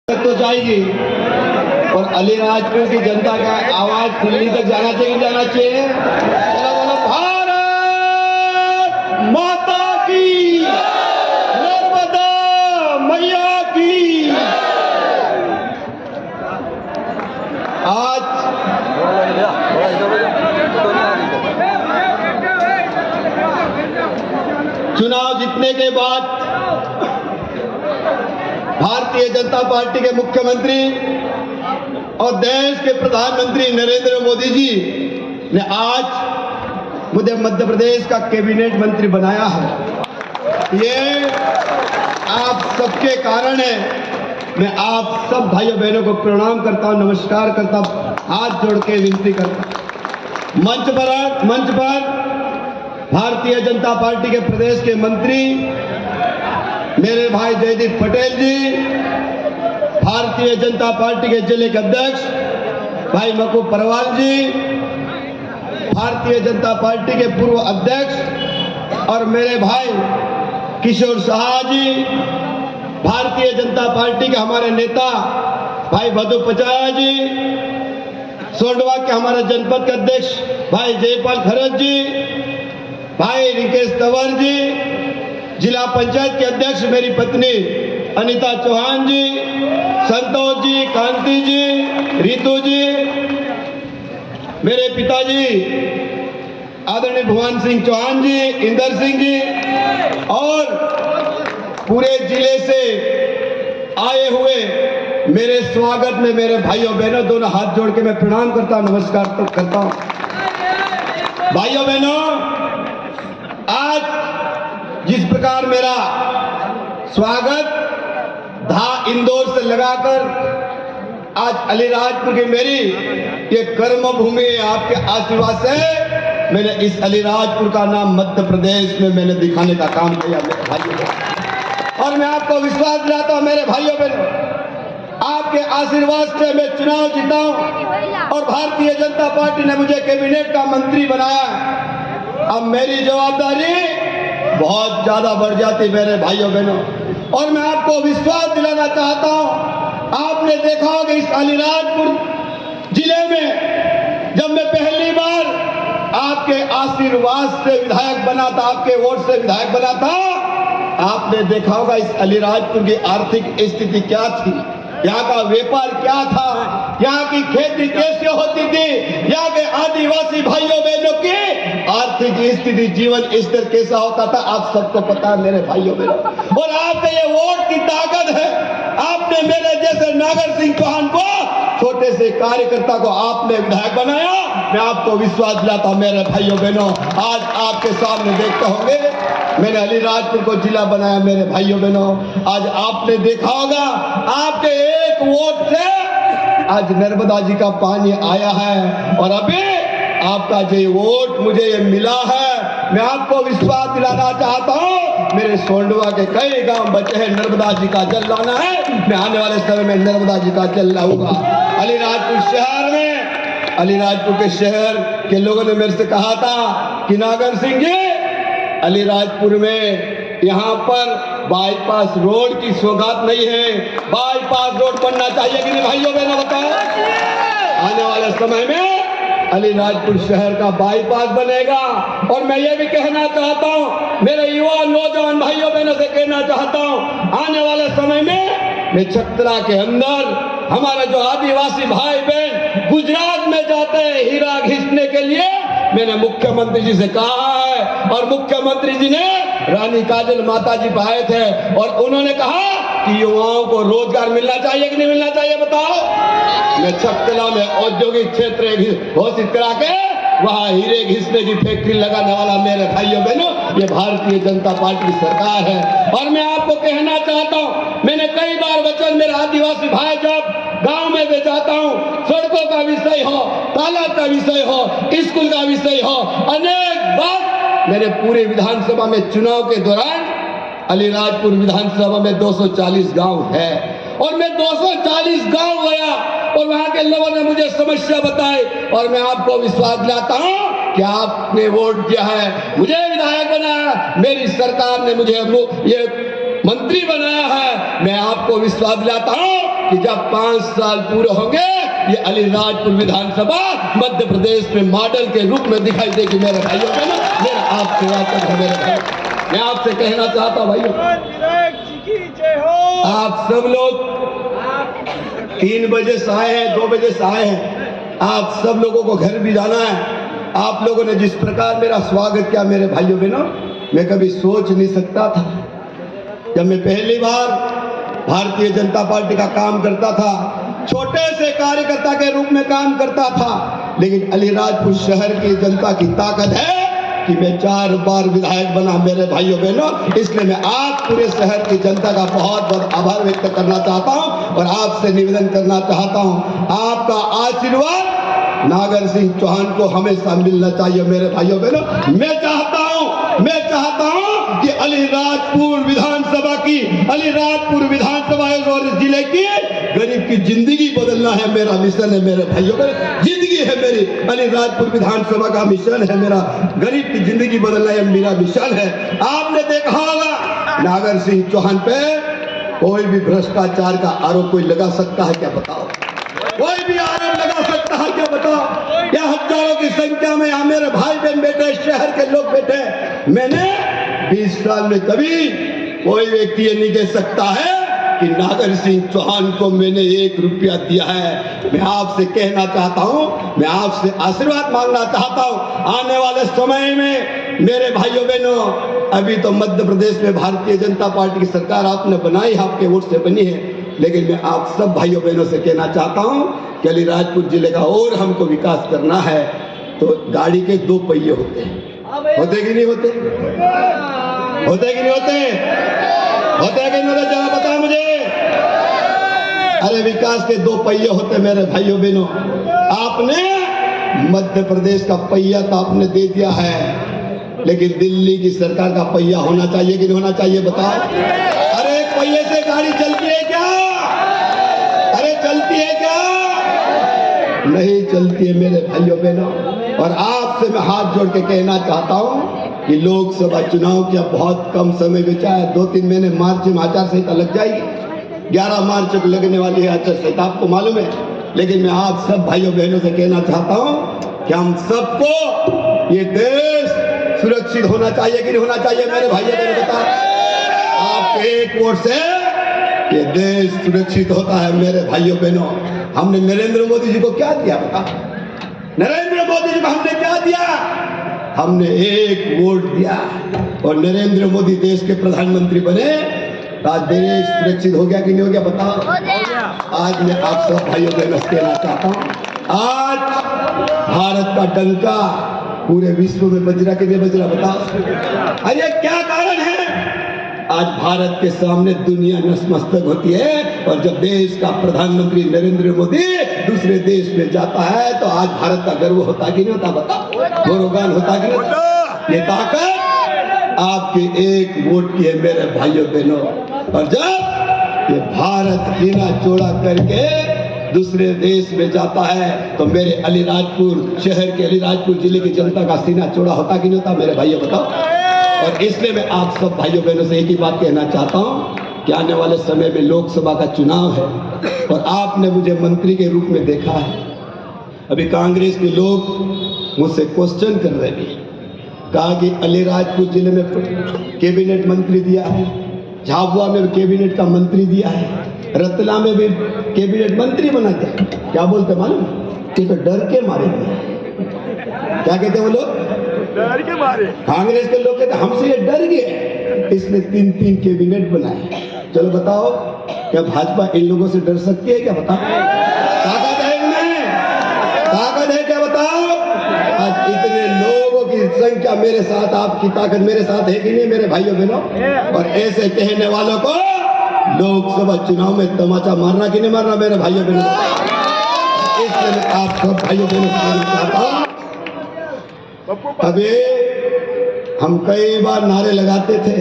तक तो जाएगी और अलीराजपुर की जनता का आवाज दिल्ली तक जाना चाहिए, जाना चाहिए। चलो बोलो भारत माता की, नर्मदा मैया की। आज चुनाव जीतने के बाद भारतीय जनता पार्टी के मुख्यमंत्री और देश के प्रधानमंत्री नरेंद्र मोदी जी ने आज मुझे मध्य प्रदेश का कैबिनेट मंत्री बनाया है। ये आप सबके कारण है। मैं आप सब भाइयों बहनों को प्रणाम करता हूं, नमस्कार करता हूं, हाथ जोड़ के विनती करता हूं। मंच पर भारतीय जनता पार्टी के प्रदेश के मंत्री मेरे भाई जयदीप पटेल जी, भारतीय जनता पार्टी के जिले के अध्यक्ष भाई मकू परवाल जी, भारतीय जनता पार्टी के पूर्व अध्यक्ष और मेरे भाई किशोर साहा जी, भारतीय जनता पार्टी के हमारे नेता भाई भदू पचाया जी, सोंडवा के हमारे जनपद के अध्यक्ष भाई जयपाल खरत जी, भाई रिकेश तंवर जी, जिला पंचायत के अध्यक्ष मेरी पत्नी अनीता चौहान जी, संतोष जी, कांति जी, रितु जी, मेरे पिताजी आदरणीय भुवन सिंह चौहान जी, इंदर सिंह जी और पूरे जिले से आए हुए मेरे स्वागत में मेरे भाइयों बहनों दोनों हाथ जोड़ के मैं प्रणाम करता हूं, नमस्कार करता हूं। भाइयों बहनों, आज जिस प्रकार मेरा स्वागत इंदौर से लगाकर आज अलीराजपुर की मेरी ये कर्म भूमि आपके आशीर्वाद से मैंने इस अलीराजपुर का नाम मध्य प्रदेश में मैंने दिखाने का काम किया मेरे भाइयों। और मैं आपको विश्वास दिलाता हूं मेरे भाइयों बहनों, आपके आशीर्वाद से मैं चुनाव जीता हूं और भारतीय जनता पार्टी ने मुझे कैबिनेट का मंत्री बनाया। अब मेरी जवाबदारी बहुत ज्यादा बढ़ जाती मेरे भाइयों बहनों। और मैं आपको विश्वास दिलाना चाहता हूं, आपने देखा होगा इस अलीराजपुर जिले में जब मैं पहली बार आपके आशीर्वाद से विधायक बना था, आपके वोट से विधायक बना था, आपने देखा होगा इस अलीराजपुर की आर्थिक स्थिति क्या थी, यहाँ का व्यापार क्या था, यहाँ की खेती कैसे होती थी, यहाँ के आदिवासी भाइयों बहनों की आर्थिक स्थिति, जीवन स्तर कैसा होता था, आप सबको पता है मेरे भाइयों बहनों। और आपके ये वोट की ताकत है। आपने मेरे जैसे नागर सिंह चौहान को, छोटे से कार्यकर्ता को आपने विधायक बनाया। मैं आपको विश्वास दिलाता हूं मेरे भाइयों बहनों, आज आपके सामने देखते होंगे मैंने अलीराजपुर को जिला बनाया मेरे भाइयों बहनों। आज आपने देखा होगा आपके एक वोट से आज नर्मदा जी का पानी आया है और अभी आपका जो वोट मुझे ये मिला है। मैं आपको विश्वास दिलाना चाहता हूँ, मेरे सोंडवा के कई गांव बचे हैं, नर्मदा जी का जल लाना है। मैं आने वाले समय में नर्मदा जी का जल लाऊंगा। अलीराजपुर शहर में, अलीराजपुर के शहर के लोगों ने मेरे से कहा था कि नागर सिंह जी, अलीराजपुर में यहाँ पर बाईपास रोड की सौगात नहीं है, बाईपास रोड बनना चाहिए कि नहीं भाइयों बहनों बताओ। आने वाले समय में अलीराजपुर शहर का बाईपास बनेगा। और मैं ये भी कहना चाहता हूँ, मेरे युवा नौजवान भाइयों बहनों से कहना चाहता हूँ, आने वाले समय में मैं चतरा के अंदर हमारा जो आदिवासी भाई बहन गुजरात में जाते हैं हीरा घिसने के लिए, मैंने मुख्यमंत्री जी से कहा है और मुख्यमंत्री जी ने रानी काजल माता जी पे आए थे और उन्होंने कहा कि युवाओं को रोजगार मिलना चाहिए कि नहीं मिलना चाहिए बताओ। मैं चकला में औद्योगिक क्षेत्र घोषित करा के वहाँ हीरे घिसने की फैक्ट्री लगाने वाला मेरे भाइयों बहनों ये भारतीय जनता पार्टी की सरकार है। और मैं आपको कहना चाहता हूँ, मैंने कई बार वचन, मेरे आदिवासी भाई जब गांव में भी जाता हूँ, सड़कों का विषय हो, तालाब का विषय हो, स्कूल का विषय हो, अनेक बार मेरे पूरे विधानसभा में चुनाव के दौरान अलीराजपुर विधानसभा में 240 गांव है और मैं 240 गांव गया और वहां के लोगों ने मुझे समस्या बताई और मैं आपको विश्वास दिलाता हूं कि आपने वोट दिया है, मुझे विधायक बनाया, मेरी सरकार ने मुझे ये मंत्री बनाया है। मैं आपको विश्वास दिलाता हूं कि जब 5 साल पूरे होंगे ये अलीराजपुर विधानसभा मध्य प्रदेश में मॉडल के रूप में दिखाई देगी। मेरे भाइयों बहनों, मेरा आपसे वादा है मेरे भाई, मैं आपसे कहना चाहता हूं भाइयों, आप सब लोग 3 बजे से आए हैं, 2 बजे से आए हैं, आप सब लोगों को घर भी जाना है। आप लोगों ने जिस प्रकार मेरा स्वागत किया मेरे भाइयों बहनों, मैं कभी सोच नहीं सकता था। जब मैं पहली बार भारतीय जनता पार्टी का काम करता था, छोटे से कार्यकर्ता के रूप में काम करता था, लेकिन अलीराजपुर शहर की जनता की ताकत है कि मैं 4 बार विधायक बना मेरे भाइयों बहनों। इसलिए मैं आप पूरे शहर की जनता का बहुत बहुत आभार व्यक्त करना चाहता हूं और आपसे निवेदन करना चाहता हूं, आपका आशीर्वाद नागर सिंह चौहान को हमेशा मिलना चाहिए मेरे भाइयों बहनों। मैं चाहता हूं कि अलीराजपुर विधानसभा और इस जिले की गरीब की जिंदगी बदलना है मेरा मिशन है मेरे भाइयों बहनों। जिंदगी है मेरी, अलीराजपुर विधानसभा का मिशन है मेरा, गरीब की जिंदगी बदलना है मेरा मिशन है। आपने देखा होगा नागर सिंह चौहान पे कोई भी भ्रष्टाचार का आरोप कोई लगा सकता है क्या बताओ? कोई भी आरोप लगा सकता है क्या बताओ? क्या हजारों की संख्या में यहाँ मेरे भाई बहन बैठे, शहर के लोग बैठे, मैंने 20 साल में कभी कोई व्यक्ति ये नहीं कह सकता है कि नागर सिंह चौहान को मैंने 1 रुपया दिया है। मैं आपसे कहना चाहता हूं, मैं आपसे आशीर्वाद मांगना चाहता हूं। आने वाले समय में मेरे भाइयों बहनों, अभी तो मध्य प्रदेश में भारतीय जनता पार्टी की सरकार आपने बनाई, आपके वोट से बनी है, लेकिन मैं आप सब भाइयों बहनों से कहना चाहता हूं कि अलीराजपुर जिले का और हमको विकास करना है तो गाड़ी के 2 पहिए होते हैं, होते कि नहीं होते? होते कि नहीं होते? होते कि नहीं होते? जरा बताओ मुझे। अरे विकास के 2 पहिए होते मेरे भाइयों बहनों। आपने मध्य प्रदेश का पहिया तो आपने दे दिया है, लेकिन दिल्ली की सरकार का पहिया होना चाहिए कि नहीं होना चाहिए बताओ? अरे 1 पहिए से गाड़ी चलती है क्या? अरे चलती है क्या? नहीं चलती है मेरे भाइयों बहनों। और आपसे मैं हाथ जोड़ के कहना चाहता हूं कि लोकसभा चुनाव का बहुत कम समय बचा है, 2-3 महीने मार्च में आचार संहिता लग जाएगी, 11 मार्च को लगने वाली है आचार संहिता, आपको मालूम है। लेकिन मैं आप सब भाइयों बहनों से कहना चाहता हूं कि हम सबको ये देश सुरक्षित होना चाहिए कि नहीं होना चाहिए मेरे भाइयों बहनों? बताओ, आपके 1 वोट से ये देश सुरक्षित होता है मेरे भाइयों बहनों। हमने नरेंद्र मोदी जी को क्या दिया बता? नरेंद्र मोदी जी को हमने क्या दिया? हमने 1 वोट दिया और नरेंद्र मोदी देश के प्रधानमंत्री बने, आज देश सुरक्षित हो गया कि नहीं हो गया बताओ? आज मैं आप सब भाइयों बहनों से कहना चाहता हूं, आज भारत का डंका पूरे विश्व में बज रहा कि नहीं बज रहा बताओ? अरे क्या कारण है? आज भारत के सामने दुनिया नतमस्तक होती है और जब देश का प्रधानमंत्री नरेंद्र मोदी दूसरे देश में जाता है तो आज भारत का गर्व होता कि नहीं होता बताओ? गौरवगान होता कि नहीं? ये ताकत आपके 1 वोट की है मेरे भाइयों बहनों। और जब ये भारत सीना चौड़ा करके दूसरे देश में जाता है तो मेरे अलीराजपुर शहर के, अलीराजपुर जिले की जनता का सीना चौड़ा होता कि नहीं होता मेरे भाइयों बताओ? और इसलिए मैं आप सब भाइयों बहनों से एक ही बात कहना चाहता हूं कि आने वाले समय में लोकसभा का चुनाव है और आपने मुझे मंत्री के रूप में देखा है। अभी कांग्रेस के लोग मुझसे क्वेश्चन कर रहे हैं, कहा कि अलीराजपुर जिले में कैबिनेट मंत्री दिया है, झाबुआ में भी कैबिनेट का मंत्री दिया है, रतला में भी कैबिनेट मंत्री बना दिया। क्या बोलते मालूम? कि तो डर के मारे दिया। क्या कहते वो लोग? डर के मारे। कांग्रेस के लोग कहते हमसे ये डर गए, इसलिए 3-3 कैबिनेट बनाए। चलो बताओ, क्या भाजपा इन लोगों से डर सकती है क्या बताओ? ताकत है इनमें? ताकत है क्या बताओ? आज इतने लोगों की संख्या मेरे साथ, आपकी ताकत मेरे साथ है कि नहीं मेरे भाइयों बहनों? और ऐसे कहने वालों को लोकसभा चुनाव में तमाचा मारना कि नहीं मारना मेरे भाइयों बहनों? इसलिए आप सब भाइयों बहनों से कहना चाहता हूं, अभी हम कई बार नारे लगाते थे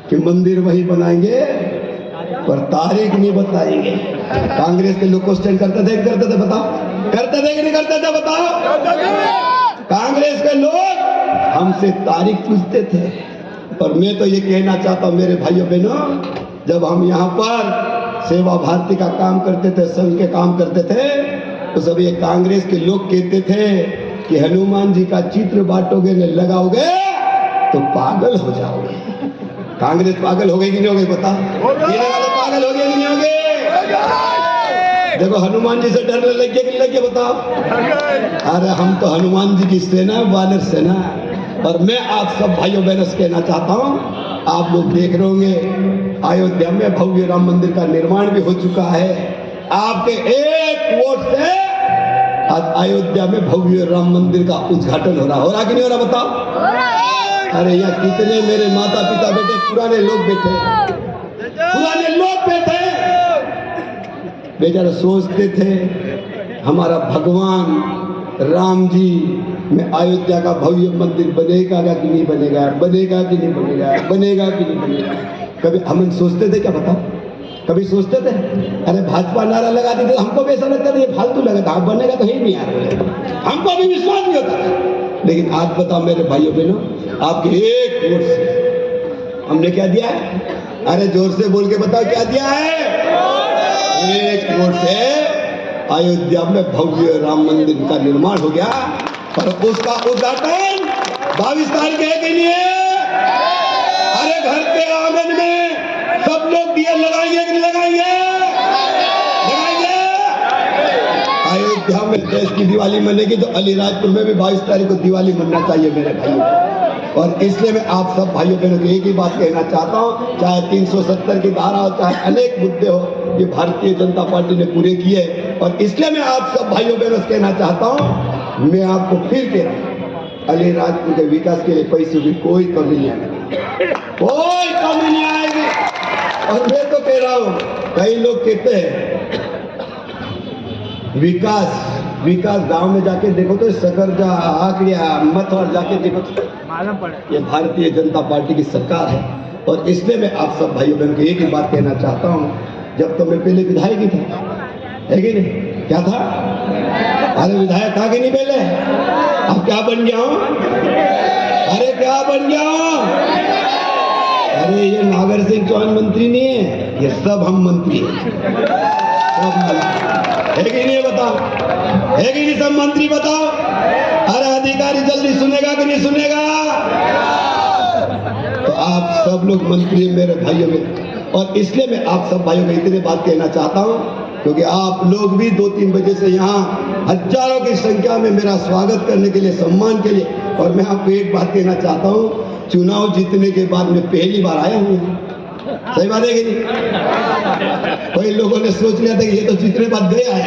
कि मंदिर वही बनाएंगे पर तारीख नहीं बताएंगे। कांग्रेस के लोग क्वेश्चन करते थे बताओ? करते थे कि नहीं करते थे बताओ? कांग्रेस के लोग हमसे तारीख पूछते थे और मैं तो ये कहना चाहता हूं मेरे भाइयों बहनों, जब हम यहाँ पर सेवा भारती का काम करते थे, संघ के काम करते थे, तो सब ये कांग्रेस के लोग कहते थे कि हनुमान जी का चित्र बांटोगे न लगाओगे तो पागल हो जाओगे। कांग्रेस पागल हो गई कि नहीं हो गई बता? ये पागल हो गए कि नहीं हो गए? देखो हनुमान जी से डरने लग गए कि लग गए बताओ? अरे हम तो हनुमान जी की सेना, वानर सेना। और मैं आप सब भाइयों बहनों से कहना चाहता हूँ, आप लोग देख रहे होंगे अयोध्या में भव्य राम मंदिर का निर्माण भी हो चुका है। आपके एक वोट से आज अयोध्या में भव्य राम मंदिर का उद्घाटन हो रहा कि नहीं हो रहा बताओ? अरे यहाँ कितने मेरे माता पिता बेटे पुराने लोग बैठे बेचारे सोचते थे हमारा भगवान राम जी में अयोध्या का भव्य मंदिर बनेगा कि नहीं बनेगा, बनेगा कि नहीं बनेगा, बनेगा कि नहीं बनेगा। कभी हम सोचते थे क्या बताओ? कभी सोचते थे? अरे भाजपा नारा लगा दी तो हमको भी ऐसा लगता था ये फालतू लगा था, बनेगा तो ही नहीं यार, हमको अभी विश्वास नहीं होता था। लेकिन आज बताओ मेरे भाइयों बहनों, आपके एक वोट से हमने क्या दिया है? अरे जोर से बोल के बताओ क्या दिया है? एक वोट से अयोध्या में भव्य राम मंदिर का निर्माण हो गया और उसका उद्घाटन 22 तारीख है कि नहीं? अरे घर के आंगन में सब लोग दिए लगाएंगे कि नहीं लगाएंगे? लगाएंगे। अयोध्या में देश की दिवाली मनेगी तो अलीराजपुर में भी 22 तारीख को दिवाली मनना चाहिए मेरे भाइयों। और इसलिए मैं आप सब भाइयों बहनों को एक ही बात कहना चाहता हूँ, चाहे 370 की धारा हो, चाहे अनेक मुद्दे हो, ये भारतीय जनता पार्टी ने पूरे किए। और इसलिए मैं आप सब भाइयों बहनों से कहना चाहता हूँ, मैं आपको फिर कह रहा हूँ, अलीराजपुर के विकास के लिए पैसों की कोई कमी नहीं आएगी, कोई कमी नहीं आएगी। और मैं तो कह रहा हूँ, कई लोग कहते हैं विकास गांव में जाके देखो तो सकरजा, आकड़िया, मथुर जाके देखो तो ये भारतीय जनता पार्टी की सरकार है। और इसलिए मैं आप सब भाइयों बहनों को एक ही बात कहना चाहता हूँ, जब तो मैं पहले विधायक ही था, है कि नहीं? क्या था? अरे विधायक था कि नहीं पहले? अब क्या बन गया हूँ? अरे क्या बन गया हूँ? अरे ये नागर सिंह चौहान मंत्री नहीं है, ये सब हम मंत्री हैं, सब मंत्री है कि नहीं? बताओ, है कि नहीं? सब मंत्री बताओ। अरे अधिकारी जल्दी सुनेगा कि नहीं सुनेगा? तो आप सब लोग मंत्री मेरे भाइयों में। और इसलिए मैं आप सब भाइयों में इतनी बात कहना चाहता हूं, क्योंकि आप लोग भी 2-3 बजे से यहाँ हजारों की संख्या में मेरा स्वागत करने के लिए, सम्मान के लिए। और मैं आपको एक बात कहना चाहता हूँ, चुनाव जीतने के बाद मैं पहली बार आया हूँ। सही बात है कि नहीं? कोई लोगों ने सोच लिया था कि ये तो जीतने बाद गया यार।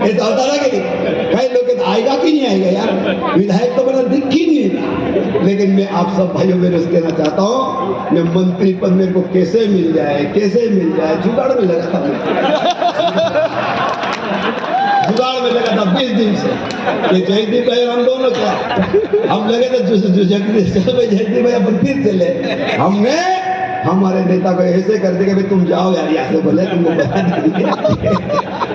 ऐसा होता ना कि कई लोग कहते आएगा कि नहीं आएगा यार, विधायक तो बना दिख ही नहीं रहा। लेकिन मैं आप सब भाइयों में कहना चाहता हूँ, मैं मंत्री पद मेरे को कैसे मिल जाए, कैसे मिल जाए, जुगाड़ में लगा था, जुगाड़ में लगा था 20 दिन से। ये जयदीप भाई हम दोनों क्या, हम लगे थे जयदीप भाई अपन फिर चले, हमने हमारे नेता को ऐसे कर दिया कि तुम जाओ यार यहाँ से, बोले तुमको बता दीजिए।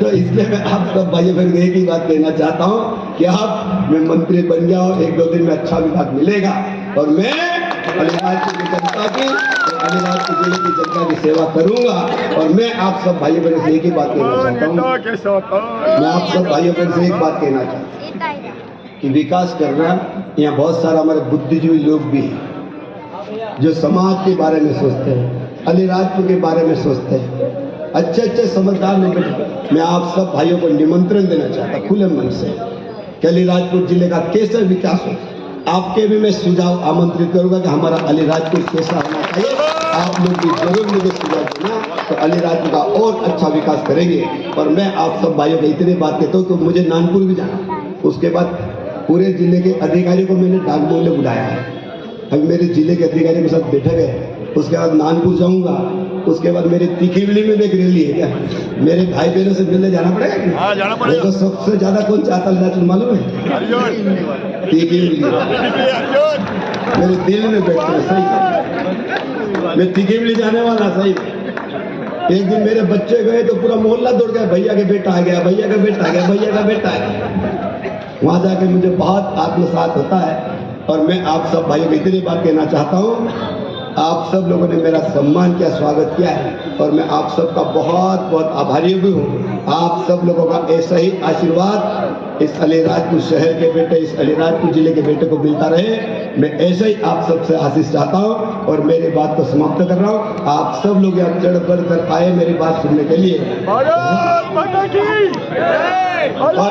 तो इसलिए मैं आप सब भाइयों बहन को एक ही बात कहना चाहता हूँ कि आप, मैं मंत्री बन गया हूँ, 1-2 दिन में अच्छा विभाग मिलेगा और मैं अलीराजपुर की जनता की, अलीराजपुर जिले की जनता की सेवा करूंगा। और मैं आप सब भाइयों बहनों से एक ही बात कहना चाहता हूँ, मैं आप सब भाइयों बहन से एक बात कहना चाहता हूँ कि विकास करना, यहाँ बहुत सारा हमारे बुद्धिजीवी लोग भी हैं जो समाज के बारे में सोचते हैं, अलीराजपुर के बारे में सोचते हैं, अच्छे समझदार लोग। मैं आप सब भाइयों को निमंत्रण देना चाहता खुले मन से कि अलीराजपुर जिले का कैसे विकास हो। आपके भी मैं सुझाव आमंत्रित करूंगा कि हमारा अलीराजपुर कैसा होना चाहिए। आप लोग भी जरूर मुझे सुझाव देना, तो अलीराजपुर का और अच्छा विकास करेंगे। और मैं आप सब भाइयों को इतनी बात कहता हूँ कि मुझे नानपुर भी जाना, उसके बाद पूरे जिले के अधिकारियों को मैंने डाकबंगले बुलाया है। अभी मेरे जिले के अधिकारियों के साथ बैठक है, उसके बाद नानपुर जाऊंगा, उसके बाद मेरे तीखीवली में भी एक रैली है। क्या मेरे भाई बहनों से मिलने जाना पड़ेगा? हाँ, जाना पड़ेगा। तो सबसे ज्यादा कौन चाहता है मालूम है? तीखीवली। मेरे दिल में बैठते हैं, सही। मैं तीखीवली जाने वाला, सही। एक दिन मेरे बच्चे गए तो पूरा मोहल्ला दौड़ गया, भैया का बेटा आ गया, भैया का बेटा आ गया, भैया का बेटा आ गया। वहां जाके मुझे बहुत आत्मसात होता है। और मैं आप सब भाइयों को इतनी बात कहना चाहता हूँ, आप सब लोगों ने मेरा सम्मान किया, स्वागत किया है और मैं आप सबका बहुत बहुत आभारी भी हूँ। आप सब लोगों का ऐसा ही आशीर्वाद इस अलीराजपुर शहर के बेटे, इस अलीराजपुर जिले के बेटे को मिलता रहे। मैं ऐसे ही आप सबसे आशीष चाहता हूँ और मेरी बात को समाप्त कर रहा हूँ। आप सब लोग यहाँ चढ़ बढ़ कर आए मेरी बात सुनने के लिए और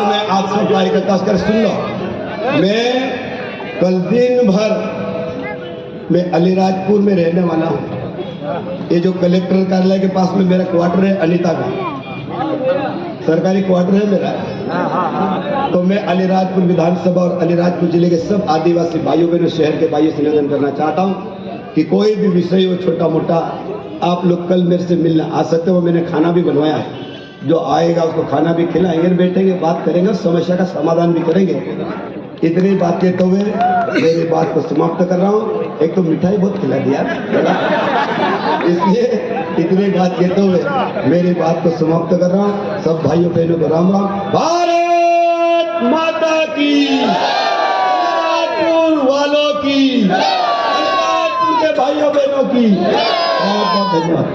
मैं आप सब का इकट्ठा कर सुन लो। मैं कल दिन भर मैं अलीराजपुर में रहने वाला हूँ। ये जो कलेक्टर कार्यालय के पास में मेरा क्वार्टर है, अनीता का सरकारी क्वार्टर है मेरा। तो मैं अलीराजपुर विधानसभा और अलीराजपुर जिले के सब आदिवासी भाइयों बहनों, शहर के भाइयों से निवेदन करना चाहता हूँ कि कोई भी विषय हो छोटा मोटा, आप लोग कल मेरे से मिलना आ सकते हो। मैंने खाना भी बनवाया है, जो आएगा उसको खाना भी खिलाएंगे, बैठेंगे, बात करेंगे, समस्या का समाधान भी करेंगे। इतनी बात कहते हुए मेरी बात को समाप्त कर रहा हूँ। एक तो मिठाई बहुत खिला दिया, इसलिए इतनी बात कहते हुए मेरी बात को समाप्त कर रहा हूँ। सब भाइयों बहनों को राम राम। भारत माता की, अलीराजपुर वालों की, अलीराजपुर के भाइयों बहनों की बहुत बहुत धन्यवाद।